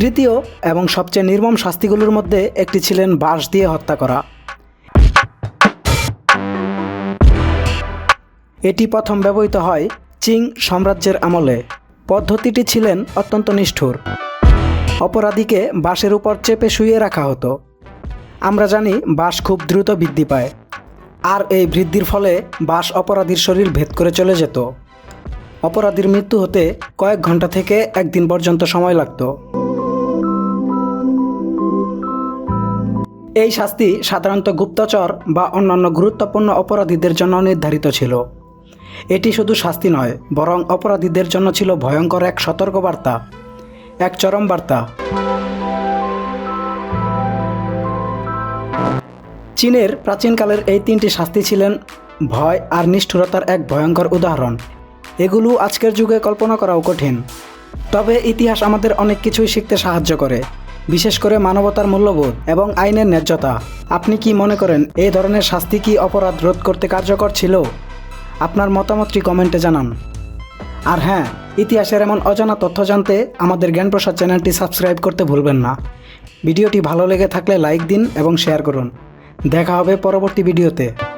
তৃতীয় এবং সবচেয়ে নির্মম শাস্তিগুলোর মধ্যে একটি ছিলেন বাঁশ দিয়ে হত্যা করা। এটি প্রথম ব্যবহৃত হয় চিং সাম্রাজ্যের আমলে। পদ্ধতিটি ছিলেন অত্যন্ত নিষ্ঠুর। অপরাধীকে বাঁশের উপর চেপে শুইয়ে রাখা হতো। আমরা জানি বাঁশ খুব দ্রুত বৃদ্ধি পায়, আর এই বৃদ্ধির ফলে বাঁশ অপরাধীর শরীর ভেদ করে চলে যেত। অপরাধীর মৃত্যু হতে কয়েক ঘন্টা থেকে একদিন পর্যন্ত সময় লাগত। এই শাস্তি সাধারণত গুপ্তচর বা অন্যান্য গুরুত্বপূর্ণ অপরাধীদের জন্য নির্ধারিত ছিল। এটি শুধু শাস্তি নয়, বরং অপরাধীদের জন্য ছিল ভয়ঙ্কর এক সতর্কবার্তা, এক চরম বার্তা। চীনের প্রাচীনকালের এই তিনটি শাস্তি ছিলেন ভয় আর নিষ্ঠুরতার এক ভয়ঙ্কর উদাহরণ। এগুলো আজকের যুগে কল্পনা করাও কঠিন। তবে ইতিহাস আমাদের অনেক কিছুই শিখতে সাহায্য করে, বিশেষ করে মানবতার মূল্যবোধ এবং আইনের ন্যায্যতা। আপনি কি মনে করেন এই ধরনের শাস্তি কি অপরাধ রোধ করতে কার্যকর ছিল? আপনার মতামতটি কমেন্টে জানান। আর হ্যাঁ, ইতিহাসের এমন অজানা তথ্য জানতে আমাদের জ্ঞানপ্রসাদ চ্যানেলটি সাবস্ক্রাইব করতে ভুলবেন না। ভিডিওটি ভালো লেগে থাকলে লাইক দিন এবং শেয়ার করুন। দেখা হবে পরবর্তী ভিডিওতে।